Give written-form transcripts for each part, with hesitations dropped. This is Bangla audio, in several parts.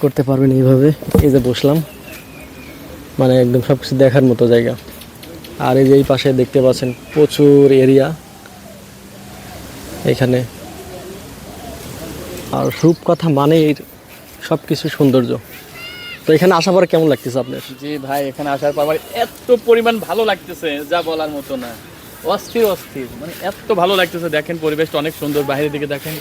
করতে পারবেন এইভাবে। এই যে বসলাম, মানে একদম সব কিছু দেখার মতো জায়গা। আর এই যে এই পাশে দেখতে পাচ্ছেন প্রচুর এরিয়া এখানে। আর রূপকথা মানে সব কিছু সৌন্দর্য। তো এখানে আসার পরে কেমন লাগতেছে আপনার? জি ভাই, এখানে আসার পর আমার এত পরিমাণ ভালো লাগতেছে যা বলার মতো না। অস্থির অস্থির, মানে এত ভালো লাগতেছে। দেখেন পরিবেশটা অনেক সুন্দর, বাইরের দিকে দেখেন।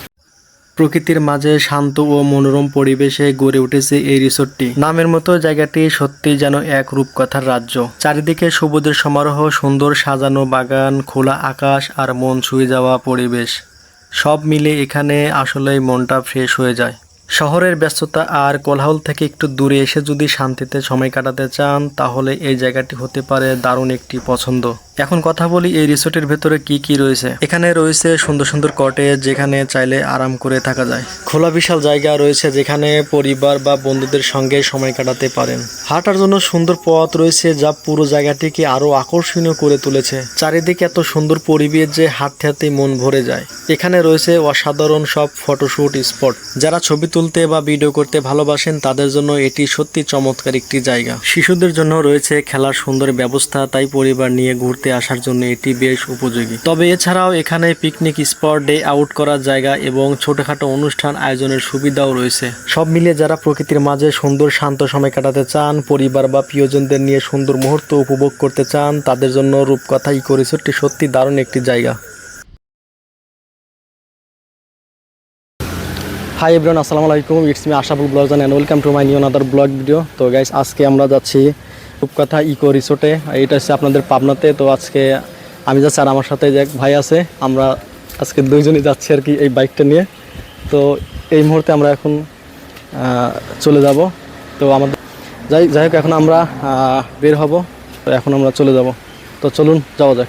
প্রকৃতির মাঝে শান্ত ও মনোরম পরিবেশে গড়ে উঠেছে এই রিসোর্টটি। নামের মতো জায়গাটি সত্যি যেন এক রূপকথার রাজ্য। চারিদিকে সবুজের সমারোহ, সুন্দর সাজানো বাগান, খোলা আকাশ আর মন ছুঁয়ে যাওয়া পরিবেশ, সব মিলে এখানে আসলেই মনটা ফ্রেশ হয়ে যায়। শহরের ব্যস্ততা আর কোলাহল থেকে একটু দূরে এসে যদি শান্তিতে সময় কাটাতে চান, তাহলে এই জায়গাটি হতে পারে দারুণ একটি পছন্দ। এখন কথা বলি এই রিসোর্টের ভেতরে কি কি রয়েছে। এখানে রয়েছে সুন্দর সুন্দর কটেজ, যেখানে চাইলে আরাম করে থাকা যায়। খোলা বিশাল জায়গা রয়েছে যেখানে পরিবার বা বন্ধুদের সঙ্গে সময় কাটাতে পারেন। হাঁটার জন্য সুন্দর পথ রয়েছে যা পুরো জায়গাটিকে আরো আকর্ষণীয় করে তুলেছে। চারিদিকে এত সুন্দর পরিবেশ যে হাঁটতে হাঁটতে মন ভরে যায়। এখানে রয়েছে অসাধারণ সব ফটোশুট স্পট। যারা ছবি তুলতে বা ভিডিও করতে ভালোবাসেন তাদের জন্য এটি সত্যি চমৎকার একটি জায়গা। শিশুদের জন্য রয়েছে খেলার সুন্দর ব্যবস্থা, তাই পরিবার নিয়ে ঘুরতে আসার জন্য এটি বেশ উপযোগী। তবে এছাড়াও এখানে পিকনিক স্পট, ডে আউট করার জায়গা এবং ছোটখাটো অনুষ্ঠান আয়োজনের সুবিধাও রয়েছে। সব মিলিয়ে যারা প্রকৃতির মাঝে সুন্দর শান্ত সময় কাটাতে চান, পরিবার বা প্রিয়জনদের নিয়ে সুন্দর মুহূর্ত উপভোগ করতে চান, তাদের জন্য রূপকথা ইকো রিসোর্টটি সত্যি দারুণ একটি জায়গা। হাই এভরিওয়ান, আসসালামু আলাইকুম। It's me Ashaful blogs and welcome to my new another blog video. তো গাইস, আজকে আমরা যাচ্ছি রূপকথা ইকো রিসোর্টে। এটা হচ্ছে আপনাদের পাবনাতে। তো আজকে আমি যাচ্ছি আর আমার সাথে যে এক ভাই আছে, আমরা আজকে দুইজনই যাচ্ছি আর কি এই বাইকটা নিয়ে। তো এই মুহূর্তে আমরা এখন চলে যাব। তো আমাদের যাই হোক, এখন আমরা বের হব। তো এখন আমরা চলে যাব। তো চলুন যাওয়া যাক।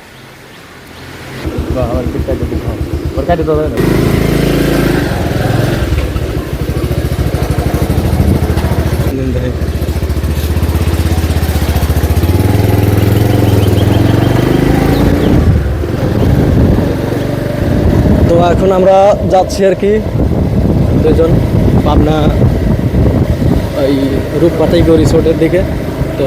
তো এখন আমরা যাচ্ছি আর কি দুজন পাবনা এই রূপকথা ইকো রিসোর্টের দিকে। তো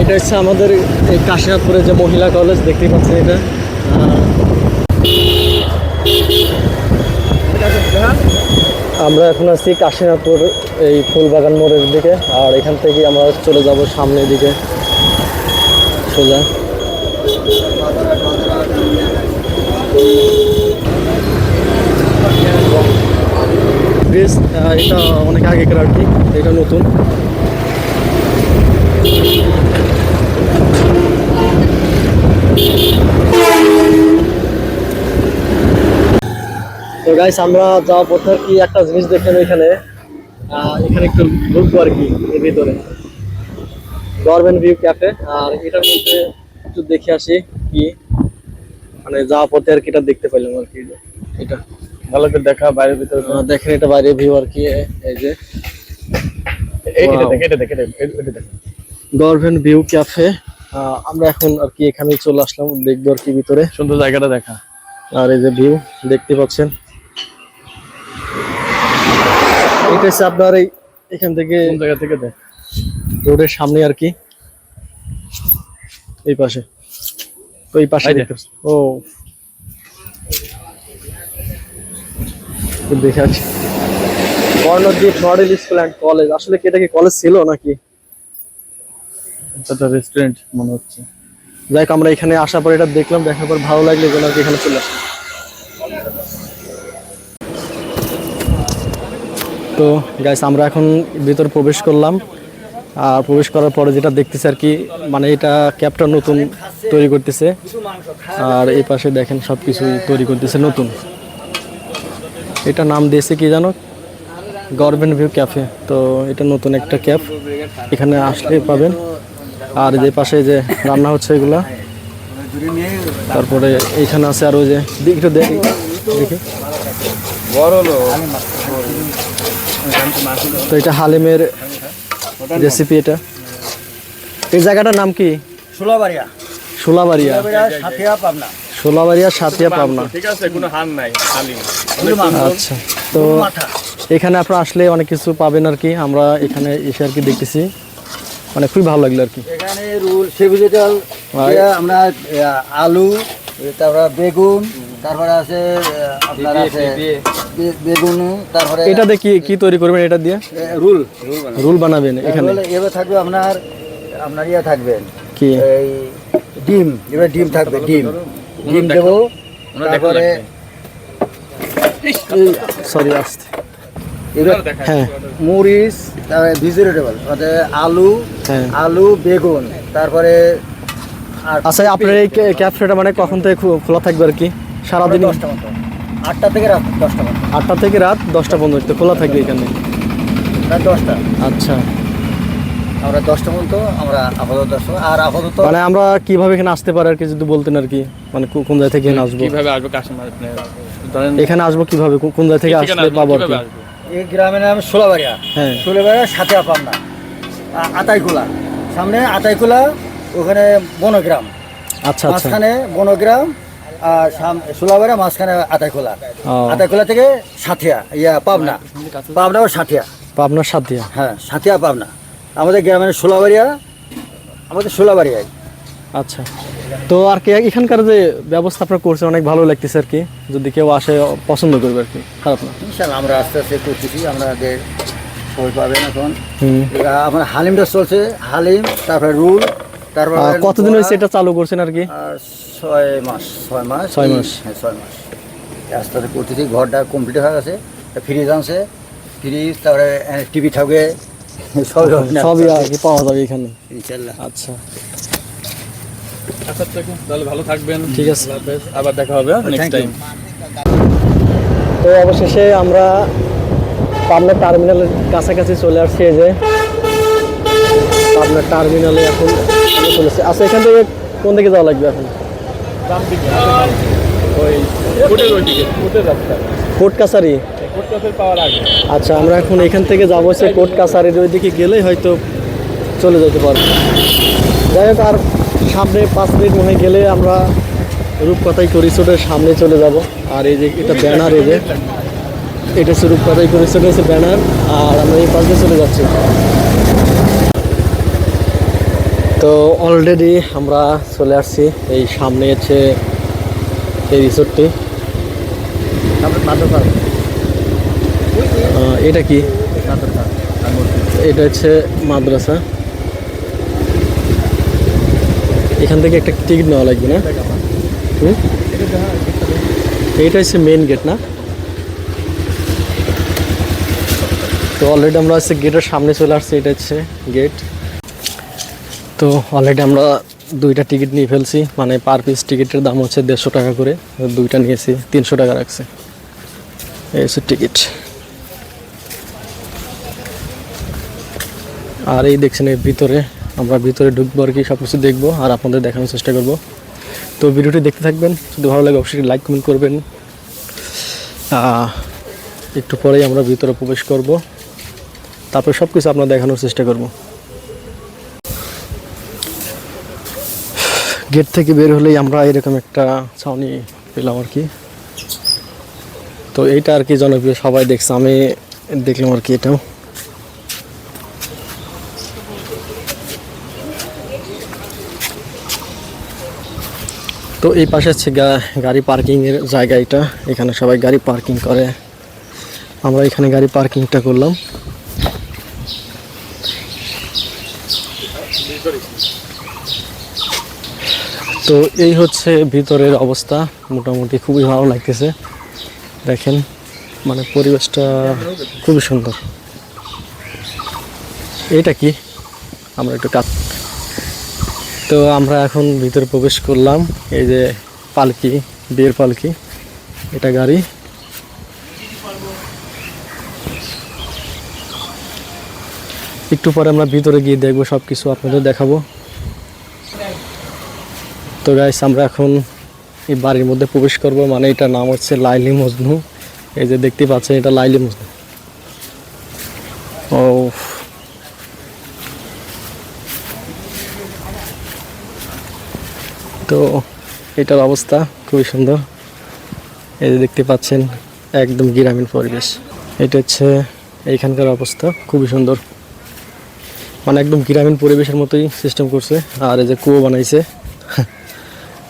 এটা হচ্ছে আমাদের এই কাশীনাথপুরের যে মহিলা কলেজ, দেখতেই পাচ্ছেন। এটা আমরা এখন আছি কাশীনাথপুর এই ফুলবাগান মোড়ের দিকে। আর এখান থেকে আমরা চলে যাব সামনের দিকে সোজা। ব্রিজ এটা অনেক আগেকার আর কি, এটা নতুন। তো গাইস, আমরা যাওয়ার পথে কি একটা জিনিস দেখলাম এখানে। এখানে একটু ঢুকবো আর কি এর ভিতরে, গভর্নমেন্ট ভিউ ক্যাফে। আর এটার মধ্যে একটু দেখে আসি কি, মানে যাওয়ার পথে আর কি এটা দেখতে পেলাম আর কি। এটা ভালো করে দেখা, বাইরের ভিতরে দেখেন, এটা বাইরে ভিউ আর কি। এই যে গভর্নমেন্ট ভিউ ক্যাফে। আমরা এখন আর কি এখানে চলে আসলাম, দেখবো আর কি ভিতরে সুন্দর জায়গাটা দেখা। আর এই যে ভিউ দেখতে পাচ্ছেন, এটা হচ্ছে আপনার এখান থেকে কোন জায়গা থেকে দেখ, রোডের সামনে আর কি, এই পাশে। তো এই পাশে ও দেখে আসি বর্ণদ্বীপ মডেল স্কুল অ্যান্ড কলেজ। আসলে কি এটা কি কলেজ ছিল নাকি? এটা রেস্টুরেন্ট মনে হচ্ছে। যাই হোক, আমরা এখানে আসার পর এটা দেখলাম, দেখার পর ভালো লাগলে যেন আর কি এখানে চলে আসলাম। তো গাইস, আমরা এখন ভিতরে প্রবেশ করলাম। আর প্রবেশ করার পরে যেটা দেখতেছি আর কি, মানে এটা ক্যাবটা নতুন তৈরি করতেছে। আর এই পাশে দেখেন সব কিছু তৈরি করতেছে নতুন। এটা নাম দিয়েছে কি জানো, গভর্নমেন্ট ভিউ ক্যাফে। তো এটা নতুন একটা ক্যাব, এখানে আসলে পাবেন। আর যে পাশে যে রান্না হচ্ছে এগুলা, তারপরে এইখানে আছে আরো যে একটু দেখি তো এটা হালিমের রেসিপি। এটা এই জায়গাটার নাম কি? ষোলাবাড়িয়া, শোলাবাড়িয়া। সাথিয়া, পাবনা। শোলাবাড়িয়া, সাতিয়া, পাবনা। ঠিক আছে, কোনো হার নাই, হালিম। আচ্ছা, তো এখানে আপনারা আসলে অনেক কিছু পাবেন আর কি। আমরা এখানে এসে আর কি দেখতেছি, মানে খুবই ভালো লাগলো আর কি। এখানে রুল সে ভেজিটেবল, আমরা আলু, তারপরে বেগুন, তারপরে আছে আপনার আছে বেগুন, তারপরে এটা দিয়ে কি কি তৈরি করবেন? এটা দিয়ে রুল রোল বানাবেন এখানে? এবার থাকবে আপনার আপনার ইয়ে থাকবেন কি? এই ডিম, এবার ডিম থাকবে, ডিম দেবো। তারপরে সরি আসতে, এবার হ্যাঁ মরিচ, তারপরে ভেজিটেবল আলু, হ্যাঁ। আলু বেগুন, তারপরে আর আচ্ছা, আপনার এই ক্যাফেটা মানে কখন থেকে খোলা থাকবে আর কি? সারাদিন 10টা মতো, 8টা থেকে রাত 10টা মতো, 8টা থেকে রাত 10টা পর্যন্ত খোলা থাকবে এখানে? রাত 10টা। আচ্ছা, আমরা 10টা পর্যন্ত আমরা আপাতত 10, আর আপাতত মানে আমরা কিভাবে এখানে আসতে পারি আর কি যদি বলতেন আর কি, মানে কোন জায়গা থেকে এখানে আসবো? কিভাবে আসবে কাস্টমার? আপনি ধরেন এখানে আসবো কিভাবে, কোন জায়গা থেকে আসলে পাবো আর কি? এই গ্রামের নাম ষোলাবাড়িয়া। হ্যাঁ। ষোলাবাড়িয়া সাথে পাবনা, আতাইকুলা, সামনে আতাইকুলা, ওখানে বনগ্রাম, আচ্ছা আচ্ছা, মাঝখানে বনগ্রাম, আর ষোলাবাড়িয়া মাঝখানে আতাইকুলা। ও। আতাইকুলা থেকে সাথিয়া, পাবনা, পাবনা ও সাথিয়া। পাবনার সাথে? হ্যাঁ, সাথিয়া পাবনা। আমাদের গ্রামের ষোলাবাড়িয়া, আমাদের ষোলাবাড়িয়ায়। আচ্ছা, তো আর কি এখানকার যে ব্যবস্থা আপনারা করছেন অনেক ভালো লাগতেছে আর কি। যদি কেউ আসে পছন্দ করবে আর কি, খারাপ না। ইনশাল্লাহ আমরা আস্তে আস্তে করতেছি, আমাদের সবাই পাবেন এখন। হুম। আমার হালিমটা চলছে, হালিম, তারপরে রুল, তারপরে কতদিন হয়েছে এটা চালু করছেন আর কি? 6 মাস। 6 মাস। 6 মাস। হ্যাঁ, 6 মাস আস্তে আস্তে করতেছি। ঘরটা কমপ্লিট হয়ে গেছে, ফ্রিজ আনছে, ফ্রিজ, তারপরে টিভি থাকবে, সবই আর কি পাওয়া যাবে এখানে ইনশাল্লাহ। আচ্ছা, আচ্ছা, তাহলে ভালো থাকবেন। ঠিক আছে। আল্লাহ হাফেজ, আবার দেখা হবে নেক্সট Thank you. টাইম। তো অবশেষে আমরা পাবনা টার্মিনালের কাছাকাছি চলে আসছি। এই যে পাবনা টার্মিনালে এখন আমরা চলেছি। আচ্ছা, এখান থেকে কোন দিকে যাওয়া লাগবে এখন? ওই কোটের ওইদিকে, কোটের রাস্তা, কোর্ট কাছারি। কোট কাছের পাওয়ার আগে। আচ্ছা, আমরা এখন এখান থেকে যাবো হচ্ছে কোর্ট কাছারির ওইদিকে, গেলেই হয়তো চলে যেতে পারবো। যাই হোক, আর সামনে 5 মিনিট মনে হয় গেলে আমরা রূপকথা ইকো রিসোর্টের সামনে চলে যাব। আর এই যে এটা ব্যানার, এই যে এটা হচ্ছে রূপকথা ইকো রিসোর্টের হচ্ছে ব্যানার। আর আমরা এই পাশে চলে যাচ্ছি। তো অলরেডি আমরা চলে আসছি, এই সামনে হচ্ছে এই রিসোর্টটি। এটা কি? এটা হচ্ছে মাদ্রাসা। এখান থেকে একটা টিকিট নেওয়া লাগবে না? এইটা হচ্ছে মেইন গেট না? তো অলরেডি আমরা হচ্ছে গেটের সামনে চলে আসছি, এটা হচ্ছে গেট। তো অলরেডি আমরা 2টা টিকিট নিয়ে ফেলছি, মানে পার পিস টিকিটের দাম হচ্ছে 150 টাকা করে। 2টা নিয়েছি, 300 টাকা রাখছে। এই হচ্ছে টিকিট। আর এই দেখছেন এর ভিতরে, আমরা ভিতরে ঢুকবো আর কি, সব কিছু দেখবো আর আপনাদের দেখানোর চেষ্টা করব। তো ভিডিওটি দেখতে থাকবেন, যদি ভালো লাগে অবশ্যই লাইক কমেন্ট করবেন। একটু পরেই আমরা ভিতরে প্রবেশ করব, তারপর সব কিছু আপনার দেখানোর চেষ্টা করব। গেট থেকে বের হলেই আমরা এরকম একটা ছাউনি পেলাম আর কি। তো এইটা আর কি জনপ্রিয়, সবাই দেখছে, আমি দেখলাম আর কি এটাও। তো এই পাশে হচ্ছে গাড়ি পার্কিংয়ের জায়গা। এটা এখানে সবাই গাড়ি পার্কিং করে, আমরা এখানে গাড়ি পার্কিংটা করলাম। তো এই হচ্ছে ভিতরের অবস্থা, মোটামুটি খুবই ভালো লাগতেছে। দেখেন মানে পরিবেশটা খুবই সুন্দর। এটা কি আমরা একটু কাজ, তো আমরা এখন ভিতরে প্রবেশ করলাম। এই যে পালকি, বিয়ের পালকি, এটা গাড়ি। একটু পরে আমরা ভিতরে গিয়ে দেখবো, সব কিছু আপনাদের দেখাবো। তো গাইস আমরা এখন এই বাড়ির মধ্যে প্রবেশ করব, মানে এটার নাম হচ্ছে লাইলি মজনু। এই যে দেখতে পাচ্ছেন, এটা লাইলি মজনু। ও তো এটার অবস্থা খুবই সুন্দর। এই যে দেখতে পাচ্ছেন একদম গ্রামীণ পরিবেশ। এটা হচ্ছে এইখানকার অবস্থা, খুবই সুন্দর, মানে একদম গ্রামীণ পরিবেশের মতোই সিস্টেম করছে। আর এই যে কুয়ো বানাইছে,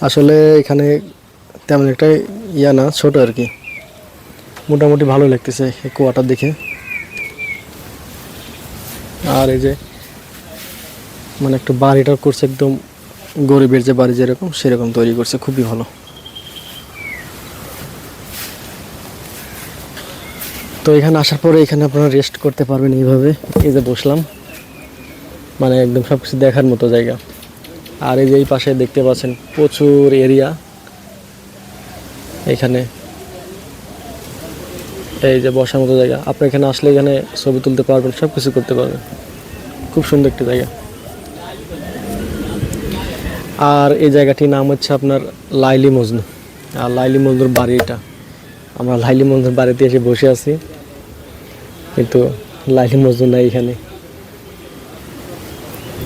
আসলে এখানে তেমন একটা ইয়া না, ছোট আর কি। মোটামুটি ভালো লাগতেছে এই কুয়াটা দেখে। আর এই যে মানে একটু বাড়িটা করছে একদম গরিবের যে বাড়ি যেরকম সেরকম তৈরি করছে, খুবই ভালো। তো এখানে আসার পরে এখানে আপনারা রেস্ট করতে পারবেন এইভাবে। এই যে বসলাম, মানে একদম সব কিছু দেখার মতো জায়গা। আর এই যে এই পাশে দেখতে পাচ্ছেন প্রচুর এরিয়া, এখানে এই যে বসার মতো জায়গা। আপনি এখানে আসলে এখানে ছবি তুলতে পারবেন, সব কিছু করতে পারবেন। খুব সুন্দর একটা জায়গা। আর এই জায়গাটির নাম হচ্ছে আপনার লাইলি মজনু। আর লাইলি মজনুর বাড়ি এটা। আমরা লাইলি মজনুর বাড়িতে এসে বসে আছি, কিন্তু লাইলি মজনু নাই এখানে।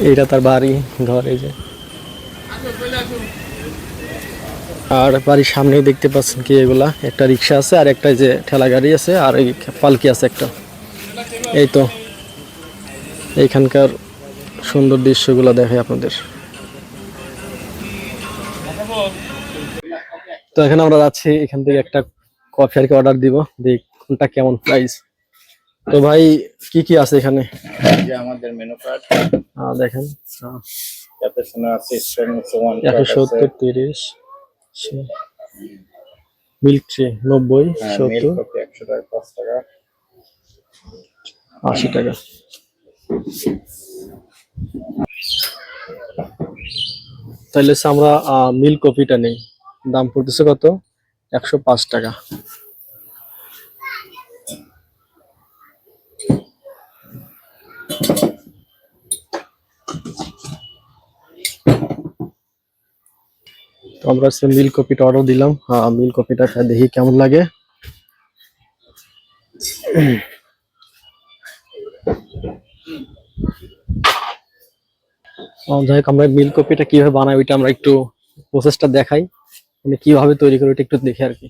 এইটা তার বাড়ি ঘর, এই যে। আর বাড়ির সামনেই দেখতে পাচ্ছেন কি, এগুলা একটা রিক্সা আছে, আর একটা যে ঠেলা গাড়ি আছে, আর এই পালকি আছে একটা। এই তো এইখানকার সুন্দর দৃশ্যগুলো দেখাই আপনাদের। তো এখানে আমরা যাচ্ছি, এখান থেকে একটা কফি আর কি অর্ডার দিব, দেখ কোনটা কেমন প্রাইস। তো ভাই কি কি আছে এখানে? এই যে আমাদের মেনু কার্ড দেখেন, ক্যাপাচিনো আছে, এসপ্রেসো 170, 30, মিল্ক ট্রি 90, 70, কফি 100 টাকা, 5 টাকা। 80 টাকা। তাহলে হচ্ছে আমরা মিল্ক কফিটা নেই, দাম পড়তেছে কত? 105 টাকা। তো আমরা মিল্ক কফিটা অর্ডার দিলাম। মিল্ক কফিটা খাই দেখি কেমন লাগে। যাই হোক, আমরা মিল্ক কফিটা কিভাবে বানাই ওইটা আমরা একটু প্রসেসটা দেখাই, মানে কিভাবে তৈরি করি ওইটা একটু দেখি আর কি।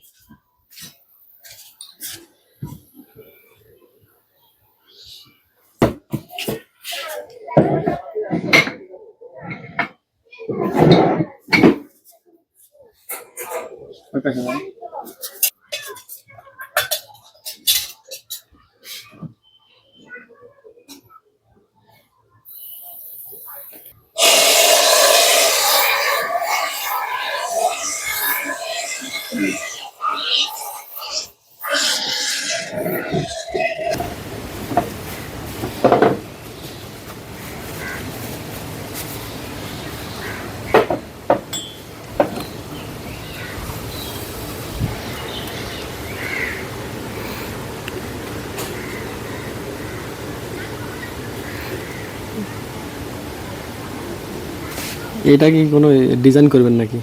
এটা কি কোনো ডিজাইন করবেন নাকি?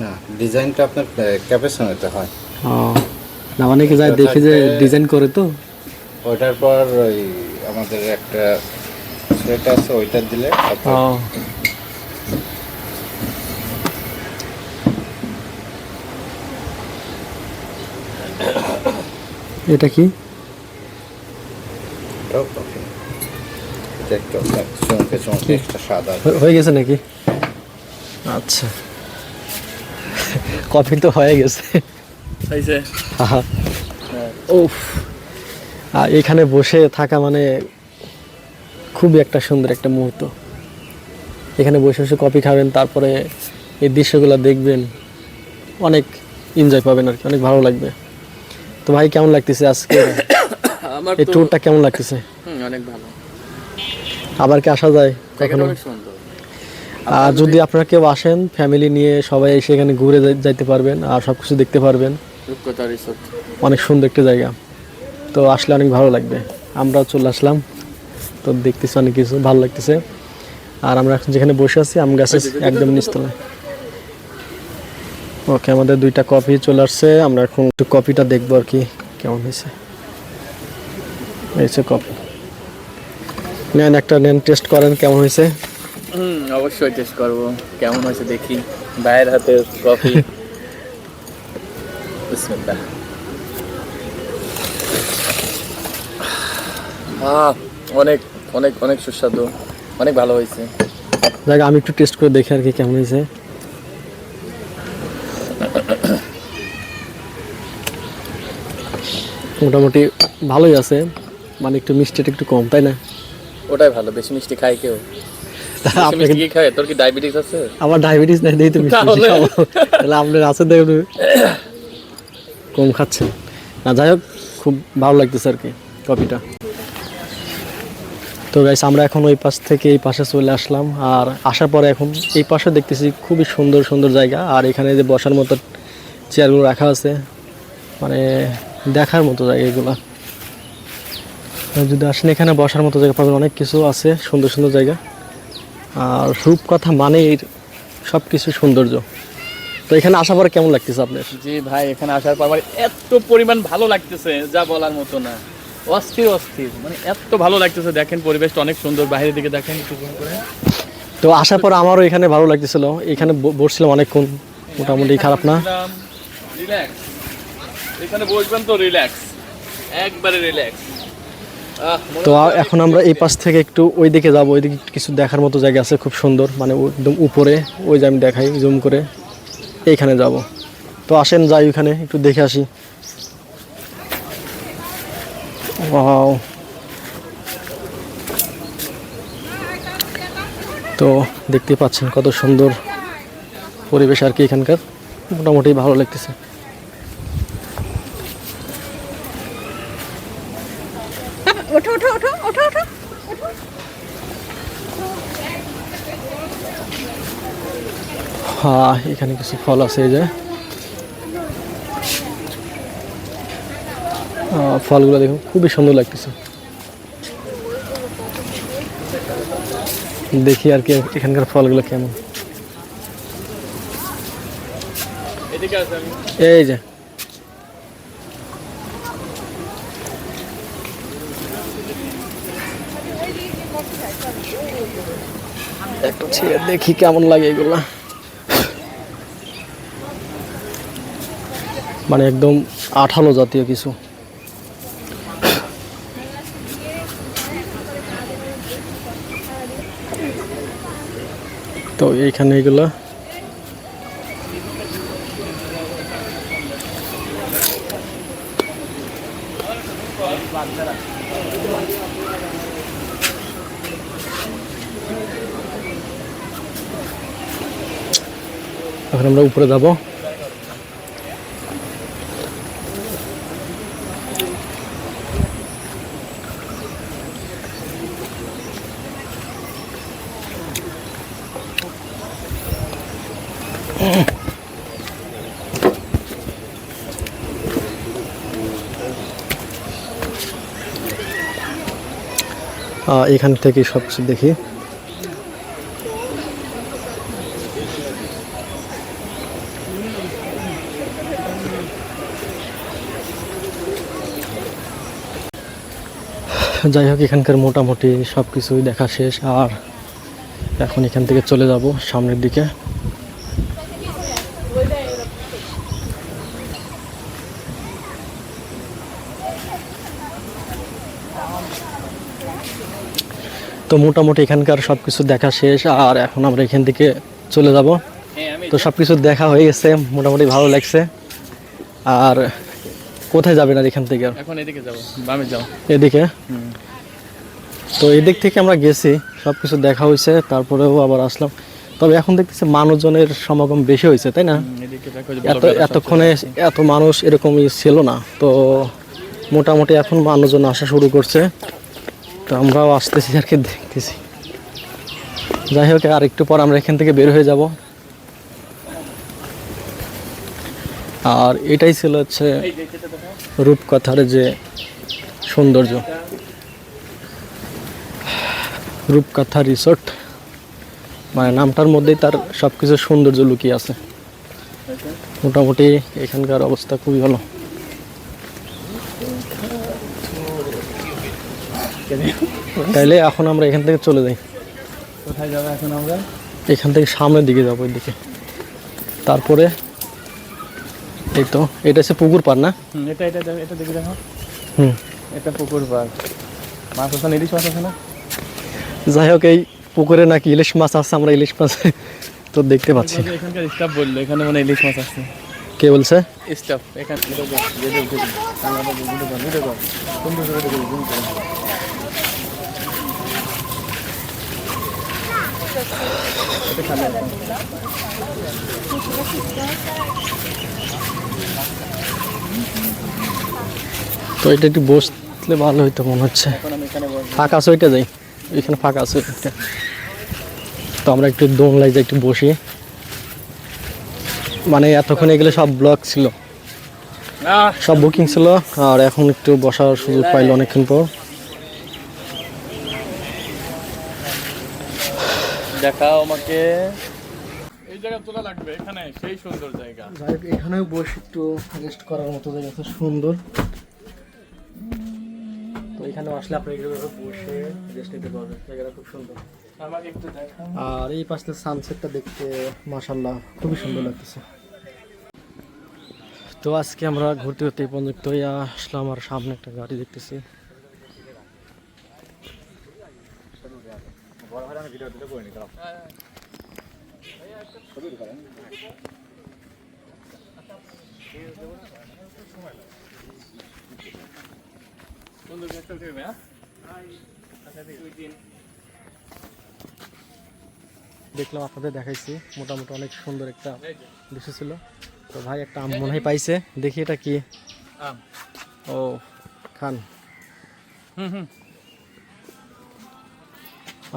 না, ডিজাইনটা আপনার ক্যাপাচিনোতে হয়। না, অনেকে যায় দেখে যে ডিজাইন করে, তো ওইটার পর ওই আমাদের একটা সেট আছে, ওইটা দিলে আপনার এটা কি? এটাও কফি। এটা একটু আপনার চমকে চমকে একটা সাদা। হয়ে গেছে নাকি? আচ্ছা, কফি তো হয়ে গেছে। হয়েছে। উফ, এখানে বসে থাকা মানে খুবই একটা সুন্দর একটা মুহূর্ত। এখানে বসে বসে কফি খাবেন, তারপরে এই দৃশ্যগুলো দেখবেন, অনেক এনজয় পাবেন আর কি, অনেক ভালো লাগবে। তো ভাই কেমন লাগতেছে আজকে আমার এই ট্যুরটা, কেমন লাগতেছে? অনেক ভালো, আবার কি আসা যায় জায়গাটা কখনো? অনেক সুন্দর। আর যদি আপনারা কেউ আসেন ফ্যামিলি নিয়ে, সবাই এসে এখানে ঘুরে যাইতে পারবেন আর সব কিছু দেখতে পারবেন। রূপকথা রিসোর্ট অনেক সুন্দর একটা জায়গা, তো আসলে অনেক ভালো লাগবে। আমরাও চলে আসলাম, তো দেখতেছি অনেক কিছু ভালো লাগতেছে। আর আমরা এখন যেখানে বসে আছি আম গাছের একদম নিচতলায়। ওকে, আমাদের 2টা কফি চলে আসছে, আমরা এখন একটু কফিটা দেখবো আর কি কেমন হয়েছে। এই যে কফি নেন, একটা নেন, টেস্ট করেন কেমন হয়েছে। অবশ্যই টেস্ট করবো কেমন হয়েছে দেখি, ভাইয়ের হাতের কফি। বিসমিল্লাহ। অনেক অনেক অনেক সুস্বাদু, অনেক ভালো হয়েছে। দেখ আমি একটু টেস্ট করে দেখি আর কি কেমন হয়েছে। মোটামুটি ভালোই আছে, মানে একটু মিষ্টিটা একটু কম, তাই না? ওটাই ভালো, বেশি মিষ্টি খায় কেউ? বেশি আপনাকে মিষ্টি কি খায়? তোর কি ডায়াবেটিস আছে? আমার ডায়াবেটিস নাই, দেই তো মিষ্টি বেশি খাবো। তাহলে আপনার আছে দেখুন কম খাচ্ছেন না। যাই হোক, খুব ভালো লাগতেছে আর কি কফিটা। তো গাইস, আমরা এখন ওই পাশ থেকে এই পাশে চলে আসলাম, আর আসার পরে এখন এই পাশে দেখতেছি খুবই সুন্দর সুন্দর জায়গা। আর এখানে যে বসার মতো চেয়ারগুলো রাখা আছে, মানে দেখার মতো জায়গা এগুলো। যদি আসেন এখানে বসার মতো জায়গা পাবেন, অনেক কিছু আছে, সুন্দর সুন্দর জায়গা। আর রূপকথা মানে সব কিছু সৌন্দর্য। তো এখানে আসার পরে কেমন লাগতেছে আপনার? জি ভাই, এখানে আসার পর আমার এত পরিমাণ ভালো লাগতেছে যা বলার মতো না। অস্থির অস্থির, মানে এত ভালো লাগতেছে। দেখেন পরিবেশটা অনেক সুন্দর, বাইরের দিকে দেখেন একটু zoom করে। তো আসার পর আমারও এখানে ভালো লাগতেছিল, এখানে বসছিলাম অনেকক্ষণ, মোটামুটি খারাপ না। রিল্যাক্স, এখানে বসবেন তো রিল্যাক্স, একবারে রিল্যাক্স। তো এখন আমরা এই পাশ থেকে একটু ওই দিকে যাবো, ওইদিকে কিছু দেখার মতো জায়গা আছে খুব সুন্দর, মানে একদম উপরে, ওই যে আমি দেখাই জুম করে, এইখানে যাব। তো আসেন যাই ওখানে একটু দেখে আসি। ওয়াও, তো দেখতে পাচ্ছেন কত সুন্দর পরিবেশ আর কি এখানকার, মোটামুটি ভালো লাগতেছে। ওঠো ওঠো ওঠো ওঠো ওঠো। হ্যাঁ, এখানে কিছু ফল আছে, এই যে ফলগুলো দেখুন খুবই সুন্দর লাগতেছে। দেখি আর কি এখানকার ফলগুলো কেমন। এদিকে আসেন। এই যে একটু ছিঁড়ে দেখি কেমন লাগে এগুলা, মানে একদম আঠালো জাতীয় কিছু। তো এইখানে এগুলা এখন আমরা উপরে যাব। এখান থেকে সব কিছু দেখি। যাই হোক, এখানকার মোটামুটি সব কিছুই দেখা শেষ, আর এখন এখান থেকে চলে যাব সামনের দিকে। তো মোটামুটি এখানকার সব কিছু দেখা শেষ, আর এখন আমরা এখান থেকে চলে যাব। তো সব কিছু দেখা হয়ে গেছে, মোটামুটি ভালো লাগছে। আর কোথায় যাবেন আর এখান থেকে? এখন এদিকে যাবো, বামে যাও। এদিকে তো এই দিক থেকে আমরা গেছি, সব কিছু দেখা হয়েছে, তারপরেও আবার আসলাম। তবে এখন দেখতেছি মানুষজনের সমাগম বেশি হয়েছে, তাই না? এদিকে দেখো যে এতক্ষণে এত মানুষ এরকমই ছিল না, তো মোটামুটি এখন মানুষজন আসা শুরু করছে, তো আমরাও আসতেছি আর কি, দেখতেছি। যাই হোক, আর একটু পর আমরা এখান থেকে বের হয়ে যাব। আর এটাই ছিল হচ্ছে রূপকথার যে সৌন্দর্য, রূপকথা রিসোর্ট, মানে নামটার মধ্যেই তার সব কিছু সৌন্দর্য লুকিয়ে আছে। মোটামুটি এখানকার অবস্থা খুবই ভালো। তাইলে এখন আমরা এখান থেকে চলে যাই। কোথায় যাবো এখন আমরা? এখান থেকে সামনের দিকে যাবো, ওই দিকে। তারপরে এই তো এটা হচ্ছে পুকুর পাড় না? এটা এটা এটা দেখি দেখো, হুম, এটা পুকুর পাড়। মাছ আছে না, ইলিশ মাছ আছে না? যাই হোক, এই পুকুরে নাকি ইলিশ মাছ আছে, আমরা ইলিশ মাছ তো দেখতে পাচ্ছি না। এখানকার স্টাফ বললো এখানে মানে ইলিশ মাছ আছে। কে বলছে? স্টাফ এখানে তো এটা একটু বসলে ভালো হইতো মনে হচ্ছে। ফাঁকা আছে, ওইটা যাই, এখানে ফাঁকা আছে ওইটা। তো আমরা একটু দোলনায় যাই, একটু বসি। মানে এতক্ষণ এগুলো সব ব্লক ছিল, সব বুকিং ছিল, আর এখন একটু বসার সুযোগ পাইলো অনেকক্ষণ পর। দেখাও আমাকে, এই জায়গা তোলা লাগবে, এখানে সেই সুন্দর জায়গা। যাই হোক, এখানেও বসে একটু রেস্ট করার মতো জায়গা, এত সুন্দর। তো এখানে আসলে আপনি বসে রেস্ট নিতে পারবেন, জায়গাটা খুব সুন্দর। আমাকে একটু দেখাও। আর এই পাশে সানসেটটা দেখতে মাশাআল্লাহ খুবই সুন্দর লাগতেছে। তো আজকে আমরা ঘুরতে ঘুরতে এই পর্যন্ত আসলাম, আর সামনে একটা গাড়ি দেখতেছি। সুন্দর একটা উঠবে, হ্যাঁ? দেখলাম, আপনাদের দেখাইছি, মোটামুটি অনেক সুন্দর একটা দৃশ্য ছিল। তো ভাই একটা আম মনে হয় পাইছে, দেখি এটা কি। আম। ও খান। হুম।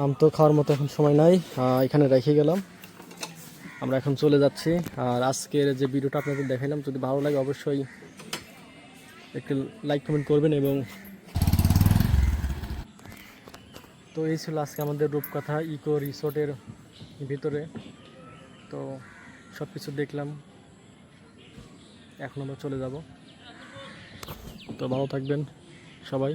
আম তো খাওয়ার মতো এখন সময় নাই, এখানে রেখে গেলাম, আমরা এখন চলে যাচ্ছি। আর আজকের যে ভিডিওটা আপনাদের দেখাইলাম, যদি ভালো লাগে অবশ্যই একটু লাইক কমেন্ট করবেন। এবং তো এই ছিল আজকে আমাদের রূপকথা ইকো রিসোর্টের ভিতরে। তো সব কিছু দেখলাম, এখন আমরা চলে যাব। তো ভালো থাকবেন সবাই।